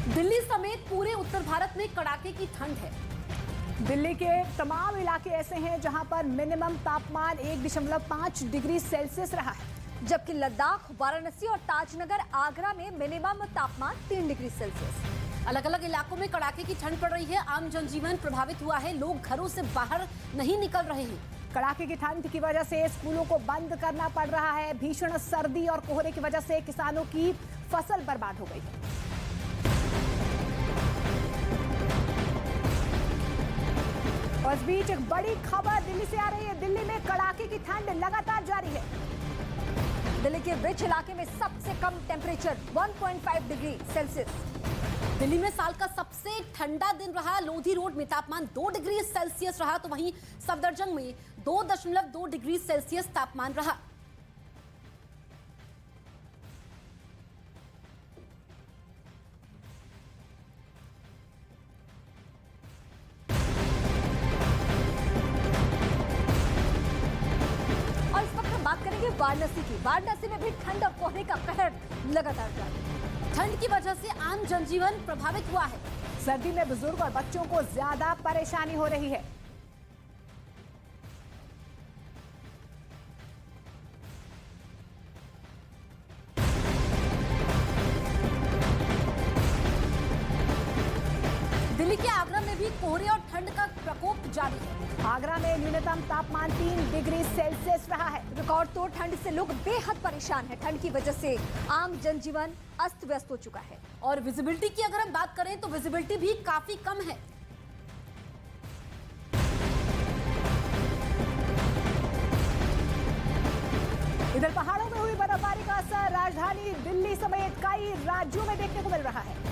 दिल्ली समेत पूरे उत्तर भारत में कड़ाके की ठंड है। दिल्ली के तमाम इलाके ऐसे हैं जहां पर मिनिमम तापमान 1.5 डिग्री सेल्सियस रहा है, जबकि लद्दाख, वाराणसी और ताजनगर, आगरा में मिनिमम तापमान 3 डिग्री सेल्सियस। अलग अलग इलाकों में कड़ाके की ठंड पड़ रही है। आम जनजीवन प्रभावित हुआ है। लोग घरों से बाहर नहीं निकल रहे हैं। कड़ाके की ठंड की वजह से स्कूलों को बंद करना पड़ रहा है। भीषण सर्दी और कोहरे की वजह से किसानों की फसल बर्बाद हो गई है। और इस बीच एक बड़ी खबर दिल्ली से आ रही है। दिल्ली में कड़ाके की ठंड लगातार जारी है। दिल्ली के ब्रिज इलाके में सबसे कम टेम्परेचर 1.5 डिग्री सेल्सियस। दिल्ली में साल का सबसे ठंडा दिन रहा। लोधी रोड में तापमान 2 डिग्री सेल्सियस रहा, तो वहीं सफदरजंग में 2.2 डिग्री सेल्सियस तापमान रहा। और इस वक्त हम बात करेंगे वाराणसी की। वाराणसी में भी ठंड और कोहरे का कहर लगातार जारी है। ठंड की वजह से आम जनजीवन प्रभावित हुआ है। सर्दी में बुजुर्ग और बच्चों को ज्यादा परेशानी हो रही है। दिल्ली के आगरा में भी कोहरे और ठंड का प्रकोप जारी है। आगरा में न्यूनतम तापमान 3 डिग्री सेल्सियस रहा है। रिकॉर्ड तोड़ ठंड से लोग बेहद परेशान हैं। ठंड की वजह से आम जनजीवन अस्त व्यस्त हो चुका है। और विजिबिलिटी की अगर हम बात करें तो विजिबिलिटी भी काफी कम है। इधर पहाड़ों में हुई बर्फबारी का असर राजधानी दिल्ली समेत कई राज्यों में देखने को मिल रहा है।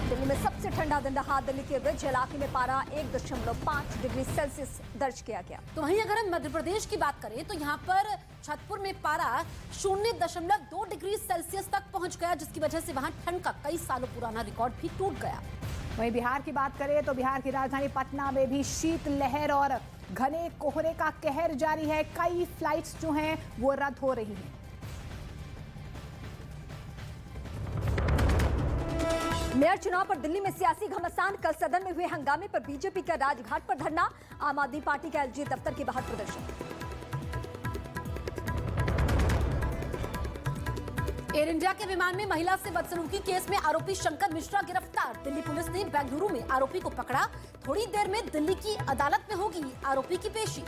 दिल्ली में सबसे ठंडा दिन रहा। दिल्ली के ब्रिज इलाके में पारा 1.5 डिग्री सेल्सियस दर्ज किया गया। तो वहीं अगर हम मध्य प्रदेश की बात करें तो यहाँ पर छतरपुर में पारा 0.2 डिग्री सेल्सियस तक पहुंच गया, जिसकी वजह से वहां ठंड का कई सालों पुराना रिकॉर्ड भी टूट गया। वहीं बिहार की बात करें तो बिहार की राजधानी पटना में भी शीतलहर और घने कोहरे का कहर जारी है। कई फ्लाइट्स जो हैं वो रद्द हो रही हैं। मेयर चुनाव पर दिल्ली में सियासी घमासान। कल सदन में हुए हंगामे पर बीजेपी का राजघाट पर धरना, आम आदमी पार्टी का एलजी दफ्तर के बाहर प्रदर्शन। एयर इंडिया के विमान में महिला से बदसलूकी केस में आरोपी शंकर मिश्रा गिरफ्तार। दिल्ली पुलिस ने बेंगलुरु में आरोपी को पकड़ा। थोड़ी देर में दिल्ली की अदालत में होगी आरोपी की पेशी।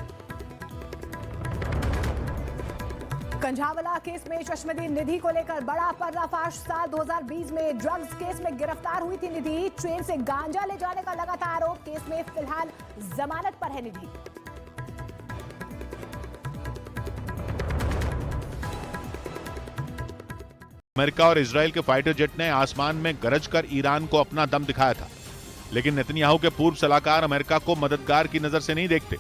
कंझावला केस में चश्मदीद निधि को लेकर बड़ा पर्दाफाश। साल 2020 में ड्रग्स केस में गिरफ्तार हुई थी निधि। ट्रेन से गांजा ले जाने का लगा था आरोप। केस में फिलहाल जमानत पर है निधि। अमेरिका और इजरायल के फाइटर जेट ने आसमान में गरज कर ईरान को अपना दम दिखाया था, लेकिन नेतन्याहू के पूर्व सलाहकार अमेरिका को मददगार की नजर से नहीं देखते।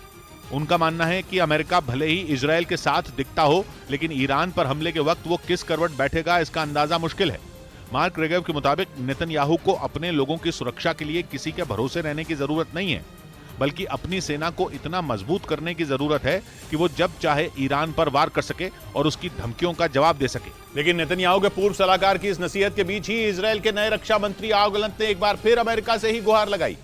उनका मानना है कि अमेरिका भले ही इजरायल के साथ दिखता हो, लेकिन ईरान पर हमले के वक्त वो किस करवट बैठेगा इसका अंदाजा मुश्किल है। मार्क रेगव के मुताबिक नेतन्याहू को अपने लोगों की सुरक्षा के लिए किसी के भरोसे रहने की जरूरत नहीं है, बल्कि अपनी सेना को इतना मजबूत करने की जरूरत है कि वो जब चाहे ईरान पर वार कर सके और उसकी धमकियों का जवाब दे सके। लेकिन नेतन्याहू के पूर्व सलाहकार की इस नसीहत के बीच ही इजरायल के नए रक्षा मंत्री योआव गैलेंट ने एक बार फिर अमेरिका से ही गुहार लगाई।